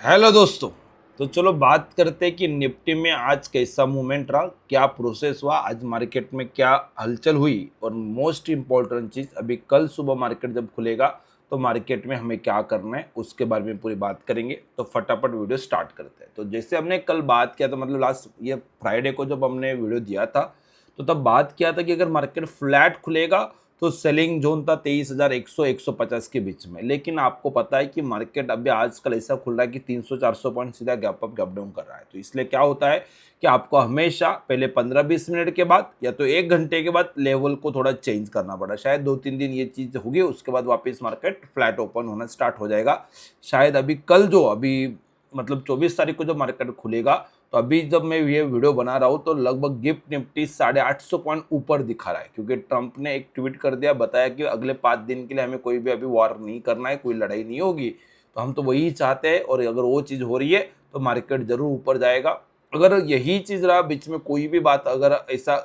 Hello दोस्तों। तो चलो बात करते हैं कि निफ्टी में आज कैसा मूवमेंट रहा, क्या प्रोसेस हुआ, आज मार्केट में क्या हलचल हुई और मोस्ट इम्पोर्टेंट चीज़ अभी कल सुबह मार्केट जब खुलेगा तो मार्केट में हमें क्या करना है उसके बारे में पूरी बात करेंगे। तो फटाफट वीडियो स्टार्ट करते हैं। तो जैसे हमने कल बात किया था, मतलब लास्ट ये फ्राइडे को जब हमने वीडियो दिया था तो तब बात किया था कि अगर मार्केट फ्लैट खुलेगा तो सेलिंग जोन था 23,100 150 के बीच में। लेकिन आपको पता है कि मार्केट अभी आजकल ऐसा खुल रहा है कि 300-400 पॉइंट सीधा गैप अप गैप डाउन कर रहा है। तो इसलिए क्या होता है कि आपको हमेशा पहले 15-20 मिनट के बाद या तो 1 घंटे के बाद लेवल को थोड़ा चेंज करना पड़ा। शायद 2-3 दिन ये चीज़ होगी, उसके बाद वापस मार्केट फ्लैट ओपन होना स्टार्ट हो जाएगा। शायद अभी कल जो अभी मतलब 24 तारीख को जब मार्केट खुलेगा तो अभी जब मैं ये वीडियो बना रहा हूँ तो लगभग गिफ्ट निफ्टी 850 पॉइंट ऊपर दिखा रहा है, क्योंकि ट्रंप ने एक ट्वीट कर दिया, बताया कि अगले 5 दिन के लिए हमें कोई भी अभी वॉर नहीं करना है, कोई लड़ाई नहीं होगी। तो हम तो वही चाहते हैं और अगर वो चीज़ हो रही है तो मार्केट जरूर ऊपर जाएगा। अगर यही चीज़ रहा, बीच में कोई भी बात अगर ऐसा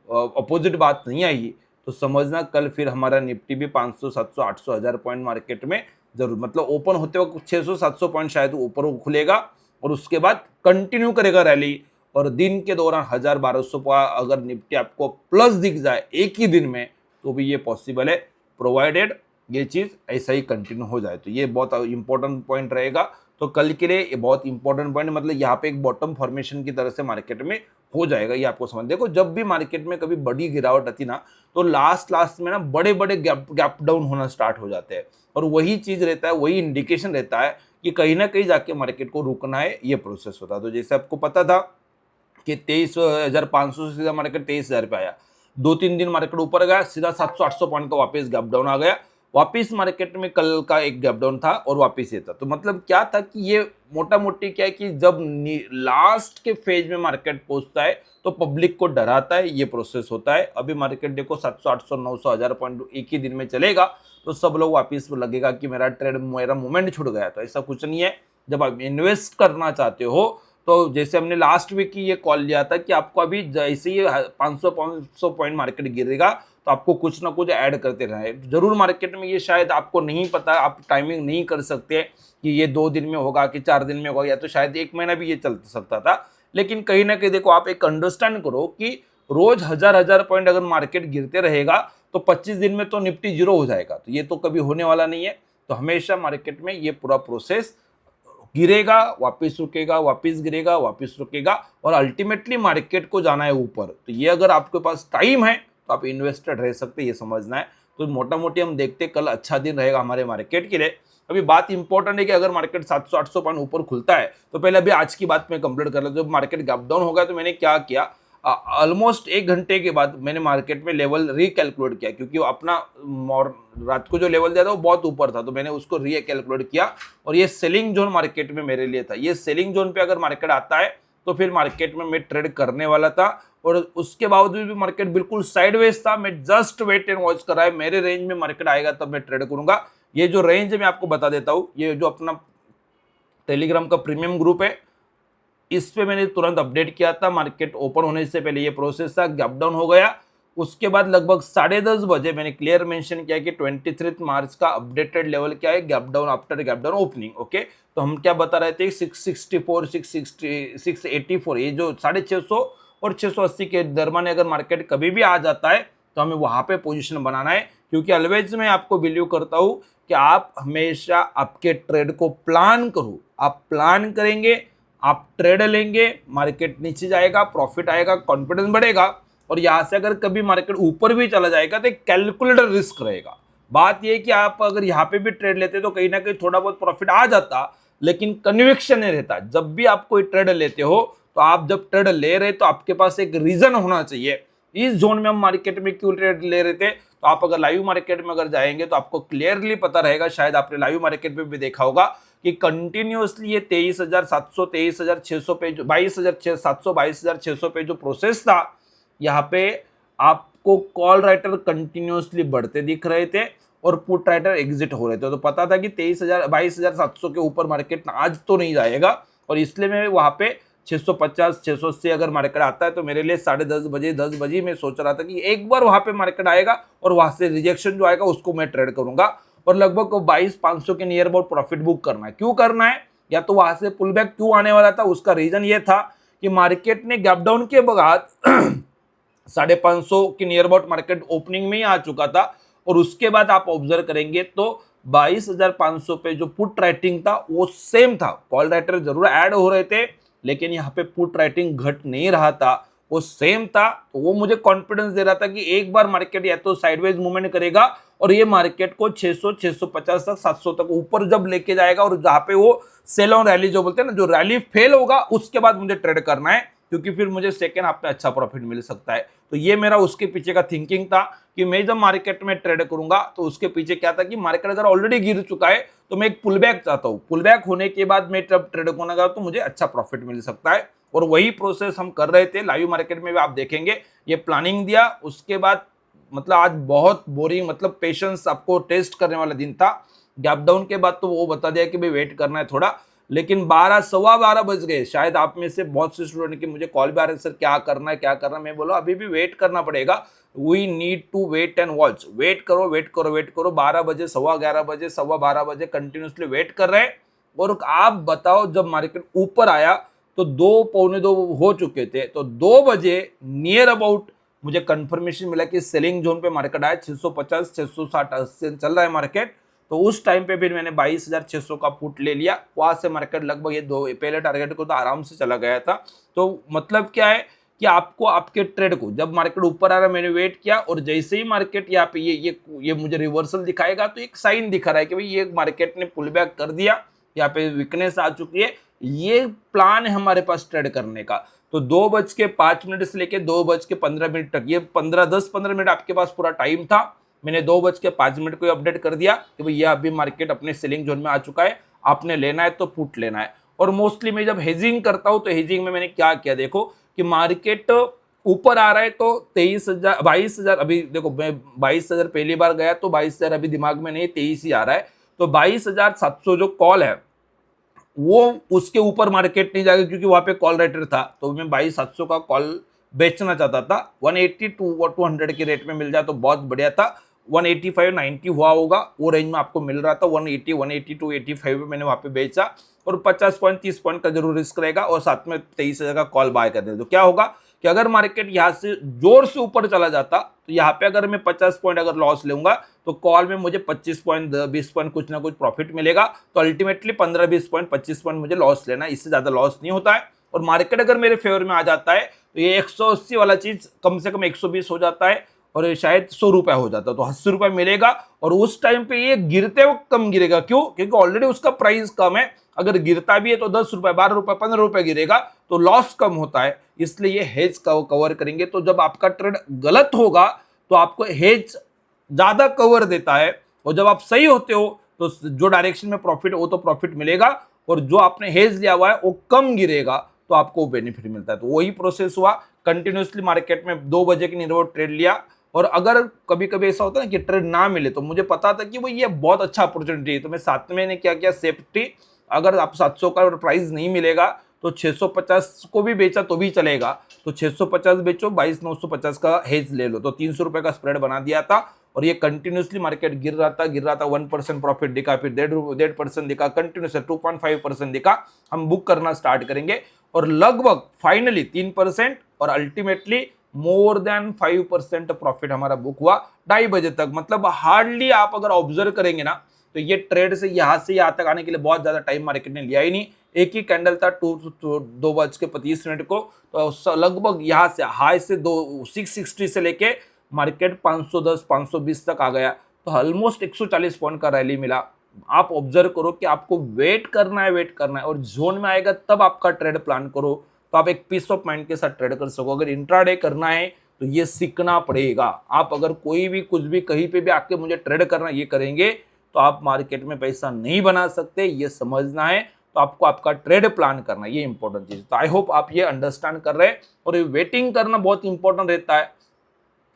अपोजिट बात नहीं आई तो समझना कल फिर हमारा निफ्टी भी 500 700 800 हज़ार पॉइंट मार्केट में जरूर, मतलब ओपन होते वक्त 600 700 पॉइंट शायद ऊपर खुलेगा और उसके बाद कंटिन्यू करेगा रैली। और दिन के दौरान 1000-1200 अगर निफ्टी आपको प्लस दिख जाए एक ही दिन में तो भी ये पॉसिबल है, प्रोवाइडेड ये चीज़ ऐसा ही कंटिन्यू हो जाए। तो ये बहुत इंपॉर्टेंट पॉइंट रहेगा। तो कल के लिए ये बहुत इंपॉर्टेंट पॉइंट, मतलब यहाँ पे एक बॉटम फॉर्मेशन की तरह से मार्केट में हो जाएगा, ये आपको समझ। देखो जब भी मार्केट में कभी बड़ी गिरावट आती ना तो लास्ट में ना बड़े बड़े गैप डाउन होना स्टार्ट हो जाते हैं और वही चीज़ रहता है, वही इंडिकेशन रहता है कि कहीं ना कहीं जाके मार्केट को रुकना है, ये प्रोसेस होता है। तो जैसे आपको पता था कि 23,500 से सीधा मार्केट 23,000 पे आया, 2-3 दिन मार्केट ऊपर गया, सीधा 700-800 पॉइंट का वापस गैप डाउन आ गया। वापस मार्केट में कल का एक गैप डाउन था और वापस ये था। तो मतलब क्या था कि ये मोटा मोटी क्या है कि जब लास्ट के फेज में मार्केट पहुंचता है तो पब्लिक को डराता है, ये प्रोसेस होता है। अभी मार्केट देखो 700-800-900 हज़ार पॉइंट एक ही दिन में चलेगा तो सब लोग वापस लगेगा कि मेरा मूवमेंट छूट गया। तो ऐसा कुछ नहीं है। जब आप इन्वेस्ट करना चाहते हो तो जैसे हमने लास्ट वीक की ये कॉल लिया था कि आपको अभी जैसे ही 500 पॉइंट मार्केट गिरेगा तो आपको कुछ ना कुछ ऐड करते रहे जरूर मार्केट में। ये शायद आपको नहीं पता, आप टाइमिंग नहीं कर सकते कि ये 2 दिन में होगा कि 4 दिन में होगा, या तो शायद 1 महीना भी ये चल सकता था। लेकिन कहीं ना कहीं देखो, आप एक अंडरस्टैंड करो कि रोज 1000 पॉइंट अगर मार्केट गिरते रहेगा तो 25 दिन में तो निफ्टी जीरो हो जाएगा। तो ये तो कभी होने वाला नहीं है। तो हमेशा मार्केट में ये पूरा प्रोसेस गिरेगा, वापस रुकेगा, वापस गिरेगा, वापस रुकेगा और अल्टीमेटली मार्केट को जाना है ऊपर। तो ये अगर आपके पास टाइम है तो आप इन्वेस्टेड रह सकते हैं, ये समझना है। तो मोटा मोटी हम देखते कल अच्छा दिन रहेगा हमारे मार्केट के लिए। अभी बात इंपॉर्टेंट है कि अगर मार्केट 700-800 पॉइंट ऊपर खुलता है तो पहले अभी आज की बात में कंप्लीट कर लेते। जब मार्केट गैप डाउन हो गया तो मैंने क्या किया, ऑलमोस्ट 1 घंटे के बाद मैंने मार्केट में लेवल रिकैलकुलेट किया, क्योंकि वो अपना रात को जो लेवल दिया था वो बहुत ऊपर था, तो मैंने उसको रिकैलकुलेट किया और ये सेलिंग जोन मार्केट में मेरे लिए था। ये सेलिंग जोन पे अगर मार्केट आता है तो फिर मार्केट में मैं ट्रेड करने वाला था और उसके बावजूद भी मार्केट बिल्कुल साइडवेज था। मैं जस्ट वेट एंड वॉच कर रहा है, मेरे रेंज में मार्केट आएगा तब मैं ट्रेड करूंगा। ये जो रेंज है मैं आपको बता देता हूँ, ये जो अपना टेलीग्राम का प्रीमियम ग्रुप है इस पे मैंने तुरंत अपडेट किया था। मार्केट ओपन होने से पहले ये प्रोसेस था, गैप डाउन हो गया। उसके बाद लगभग 10:30 बजे मैंने क्लियर मेंशन किया कि 23 मार्च का अपडेटेड लेवल क्या है, gap down after gap down opening. Okay, तो हम क्या बता रहे थे, 664 660 684, ये जो 650 और 680 के दरमियान अगर मार्केट कभी भी आ जाता है तो हमें वहां पे पोजीशन बनाना है। क्योंकि ऑलवेज मैं आपको बिलीव करता हूं कि आप हमेशा आपके ट्रेड को प्लान करो। आप प्लान करेंगे, आप ट्रेड लेंगे, मार्केट नीचे जाएगा, प्रॉफिट आएगा, कॉन्फिडेंस बढ़ेगा और यहां से अगर कभी मार्केट ऊपर भी चला जाएगा तो एक कैलकुलेटर रिस्क रहेगा। बात यह है कि आप अगर यहाँ पे भी ट्रेड लेते तो कहीं ना कहीं थोड़ा बहुत प्रॉफिट आ जाता, लेकिन कन्विक्शन नहीं रहता। जब भी आप कोई ट्रेड लेते हो तो आप जब ट्रेड ले रहे तो आपके पास एक रीजन होना चाहिए, इस जोन में हम मार्केट में क्यों ट्रेड ले रहे थे। तो आप अगर लाइव मार्केट में अगर जाएंगे तो आपको क्लियरली पता रहेगा, शायद आपने लाइव मार्केट में भी देखा होगा कि कंटिन्यूअसली ये 23,700 23,600 पे, 22,700 22,600 पे जो प्रोसेस था, यहाँ पे आपको कॉल राइटर कंटिन्यूअसली बढ़ते दिख रहे थे और पुट राइटर एग्जिट हो रहे थे। तो पता था कि 23,000 22,700 के ऊपर मार्केट आज तो नहीं जाएगा और इसलिए मैं वहां पे 650 680 अगर मार्केट आता है तो मेरे लिए 10:30 10 बजे मैं सोच रहा था कि एक बार वहां पे मार्केट आएगा और वहां से रिजेक्शन जो आएगा उसको मैं ट्रेड करूंगा और लगभग 22,500 के नियर अबाउट प्रॉफिट बुक करना है। क्यों करना है, या तो वहां से पुल बैक क्यों आने वाला था, उसका रीजन ये था कि मार्केट ने गैप डाउन के बाद 550 के नियर अबाउट मार्केट ओपनिंग में ही आ चुका था, और उसके बाद आप ऑब्जर्व करेंगे तो 22,500 पे जो पुट राइटिंग था वो सेम था। कॉल राइटर जरूर ऐड हो रहे थे, लेकिन यहाँ पे पुट राइटिंग घट नहीं रहा था, वो सेम था। तो वो मुझे कॉन्फिडेंस दे रहा था कि एक बार मार्केट या तो साइडवेज मूवमेंट करेगा और ये मार्केट को 600, 650 तक, 700 तक ऊपर जब लेके जाएगा, और जहां पे वो सेल ऑन रैली जो बोलते हैं ना, जो रैली फेल होगा उसके बाद मुझे ट्रेड करना है, क्योंकि फिर मुझे सेकेंड हाफ में अच्छा प्रॉफिट मिल सकता है। तो ये मेरा उसके पीछे का थिंकिंग था कि मैं जब मार्केट में ट्रेड करूंगा तो उसके पीछे क्या था कि मार्केट अगर ऑलरेडी गिर चुका है तो मैं एक पुल बैक चाहता हूँ, पुल बैक होने के बाद मैं जब ट्रेड करूंगा तो मुझे अच्छा प्रॉफिट मिल सकता है। और वही प्रोसेस हम कर रहे थे लाइव मार्केट में भी, आप देखेंगे ये प्लानिंग दिया, उसके बाद मतलब आज बहुत बोरिंग, मतलब पेशेंस आपको टेस्ट करने वाला दिन था। गैप डाउन के बाद तो वो बता दिया कि भाई वेट करना है थोड़ा, लेकिन 12, सवा 12 बज गए। शायद आप में से बहुत से स्टूडेंट के मुझे कॉल भी आ रहे हैं, सर क्या करना है क्या करना है। मैं बोला अभी भी वेट करना पड़ेगा, we need to wait and watch. Wait करो वेट करो वेट करो, 12 बजे, सवा 11 बजे, सवा 12 बजे कंटिन्यूसली वेट कर रहे हैं। और आप बताओ जब मार्केट ऊपर आया तो 2, पौने 2 हो चुके थे, तो 2 बजे नियर अबाउट मुझे कंफर्मेशन मिला कि सेलिंग जोन पे मार्केट आया, 650, 660 चल रहा है मार्केट। तो उस टाइम पे फिर मैंने 22,600 का पुट ले लिया, वहां से मार्केट लगभग ये दो पहले टारगेट को तो आराम से चला गया था। तो मतलब क्या है कि आपको आपके ट्रेड को जब मार्केट ऊपर आ रहा है मैंने वेट किया, और जैसे ही मार्केट यहाँ पे ये मुझे रिवर्सल दिखाएगा तो एक साइन दिखा रहा है कि भाई ये मार्केट ने पुल बैक कर दिया, यहाँ पे वीकनेस आ चुकी है, ये प्लान है हमारे पास ट्रेड करने का। तो 2:05 से लेके 2:15 तक, ये 10-15 मिनट आपके पास पूरा टाइम था। मैंने 2:05 को अपडेट कर दिया कि भाई ये अभी मार्केट अपने सेलिंग जोन में आ चुका है, आपने लेना है तो पुट लेना है। और मोस्टली मैं जब हेजिंग करता हूं तो हेजिंग में मैंने क्या किया, देखो कि मार्केट ऊपर आ रहा है तो 23,000, 22,000, अभी देखो मैं 22,000 पहली बार गया तो 22,000 अभी दिमाग में नहीं, 23 ही आ रहा है। तो 22,700 जो कॉल है वो उसके ऊपर मार्केट नहीं जाएगा, क्योंकि वहां पे कॉल राइटर था, तो मैं 22,700 का कॉल बेचना चाहता था। 180 टू 200 के रेट में मिल जाए तो बहुत बढ़िया था। 185, 90 हुआ होगा, वो रेंज में आपको मिल रहा था। 180, 180 टू 85 में मैंने वहां पे बेचा, और 50 पॉइंट 30 पॉइंट का जरूर रिस्क रहेगा, और साथ में 23,000 का कॉल बाय कर दे। तो क्या होगा कि अगर मार्केट यहाँ से जोर से ऊपर चला जाता तो यहाँ पे अगर मैं 50 पॉइंट अगर लॉस लूंगा तो कॉल में मुझे 25 पॉइंट 20 पॉइंट कुछ ना कुछ प्रॉफिट मिलेगा। तो अल्टीमेटली 15-20 पॉइंट 25 पॉइंट मुझे लॉस लेना, इससे ज्यादा लॉस नहीं होता है। और मार्केट अगर मेरे फेवर में आ जाता है तो ये 180 वाला चीज कम से कम 120 हो जाता है, और शायद 100 रुपया हो जाता, तो 80 रुपया मिलेगा। और उस टाइम पे ये गिरते वक्त कम गिरेगा, क्यों? क्योंकि ऑलरेडी उसका प्राइस कम है। अगर गिरता भी है तो 10 रुपए, 12 रुपए, 15 रुपए गिरेगा, तो लॉस कम होता है। इसलिए ये हेज कवर करेंगे। तो जब आपका ट्रेड गलत होगा तो आपको हेज ज्यादा कवर देता है, और जब आप सही होते हो तो जो डायरेक्शन में प्रॉफिट वो तो प्रॉफिट मिलेगा, और जो आपने हेज लिया हुआ है वो कम गिरेगा तो आपको बेनिफिट मिलता है। तो वही प्रोसेस हुआ, कंटिन्यूसली मार्केट में 2 बजे के नियर ट्रेड लिया। और अगर कभी कभी ऐसा होता है ना कि ट्रेड ना मिले, तो मुझे पता था कि वो ये बहुत अच्छा अपॉर्चुनिटी है, तो मैं साथ में ने क्या किया, सेफ्टी, अगर आप 700 का प्राइस नहीं मिलेगा तो 650 को भी बेचा तो भी चलेगा। तो 650 बेचो, 22,950 का हेज ले लो, तो 300 रुपए का स्प्रेड बना दिया था। और ये कंटिन्यूसली मार्केट गिर रहा था, 1% प्रॉफिट दिखा, फिर 1.5% दिखा, कंटिन्यूस 2.5% दिखा। हम बुक करना स्टार्ट करेंगे, और लगभग फाइनली 3% और अल्टीमेटली मोर देन 5% प्रॉफिट हमारा बुक हुआ 2:30 बजे तक। मतलब हार्डली आप अगर ऑब्जर्व करेंगे ना तो ये ट्रेड से यहाँ तक आने के लिए बहुत ज्यादा टाइम मार्केट ने लिया ही नहीं। एक ही कैंडल था 2:35 को, तो लगभग यहाँ से हाई से 660 से लेके मार्केट 510 520 तक आ गया, तो ऑलमोस्ट 140 पॉइंट का रैली मिला। आप ऑब्जर्व करो कि आपको वेट करना है, और जोन में आएगा तब आपका ट्रेड प्लान करो, तो आप एक पीस ऑफ माइंड के साथ ट्रेड कर सको। अगर इंट्राडे करना है तो ये सीखना पड़ेगा। आप अगर कोई भी कुछ भी कहीं पे भी आके मुझे ट्रेड करना ये करेंगे तो आप मार्केट में पैसा नहीं बना सकते, ये समझना है। तो आपको आपका ट्रेड प्लान करना, ये इंपॉर्टेंट चीज। तो आई होप आप ये अंडरस्टैंड कर रहे हैं, और ये वेटिंग करना बहुत इंपॉर्टेंट रहता है।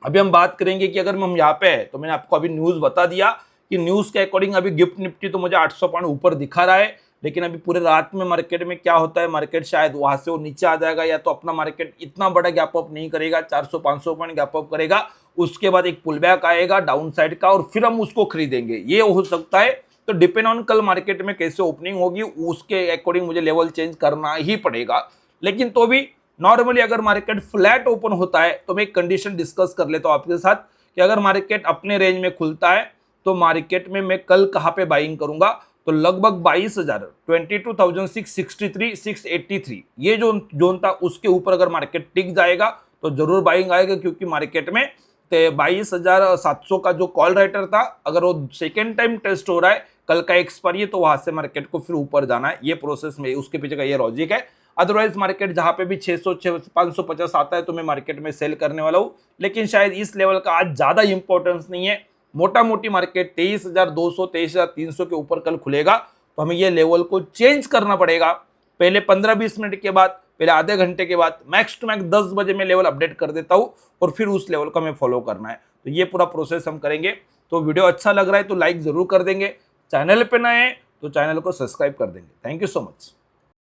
अभी हम बात करेंगे कि अगर हम यहाँ पे है, तो मैंने आपको अभी न्यूज बता दिया कि न्यूज के अकॉर्डिंग अभी गिफ्ट निफ्टी तो मुझे 800 पॉइंट ऊपर दिखा रहा है, लेकिन अभी पूरे रात में मार्केट में क्या होता है, मार्केट शायद वहां से वो नीचे आ जाएगा, या तो अपना मार्केट इतना बड़ा गैप अप नहीं करेगा, 400-500 पॉइंट गैप अप करेगा, उसके बाद एक पुल बैक आएगा डाउन साइड का, और फिर हम उसको खरीदेंगे, ये हो सकता है। तो तो डिपेंड ऑन कल मार्केट में कैसे ओपनिंग होगी उसके अकॉर्डिंग मुझे लेवल चेंज करना ही पड़ेगा। लेकिन तो भी नॉर्मली अगर मार्केट फ्लैट ओपन होता है तो मैं एक कंडीशन डिस्कस कर लेता हूं आपके साथ कि अगर मार्केट अपने रेंज में खुलता है तो मार्केट में मैं कल कहां पे बाइंग करूंगा, तो लगभग 22,000 22,663 683 ये जो जोन था उसके ऊपर अगर मार्केट टिक जाएगा तो जरूर बाइंग आएगा, क्योंकि मार्केट में 22,700 का जो कॉल राइटर था अगर वो सेकेंड टाइम टेस्ट हो रहा है, कल का एक्सपायरी है, तो वहां से मार्केट को फिर ऊपर जाना है। ये प्रोसेस में उसके पीछे का ये लॉजिक है। अदरवाइज मार्केट जहां पे भी 600 550 आता है तो मैं मार्केट में सेल करने वाला हूं, लेकिन शायद इस लेवल का आज ज्यादा इंपॉर्टेंस नहीं है। मोटा मोटी मार्केट 23,200 23,300 के ऊपर कल खुलेगा तो हमें ये लेवल को चेंज करना पड़ेगा। पहले 15-20 मिनट के बाद, पहले आधे घंटे के बाद, मैक्स टू मैक्स 10 बजे मैं लेवल अपडेट कर देता हूं और फिर उस लेवल को हमें फॉलो करना है। तो ये पूरा प्रोसेस हम करेंगे। तो वीडियो अच्छा लग रहा है तो लाइक जरूर कर देंगे, चैनल पे नए हैं तो चैनल को सब्सक्राइब कर देंगे। Thank you so much.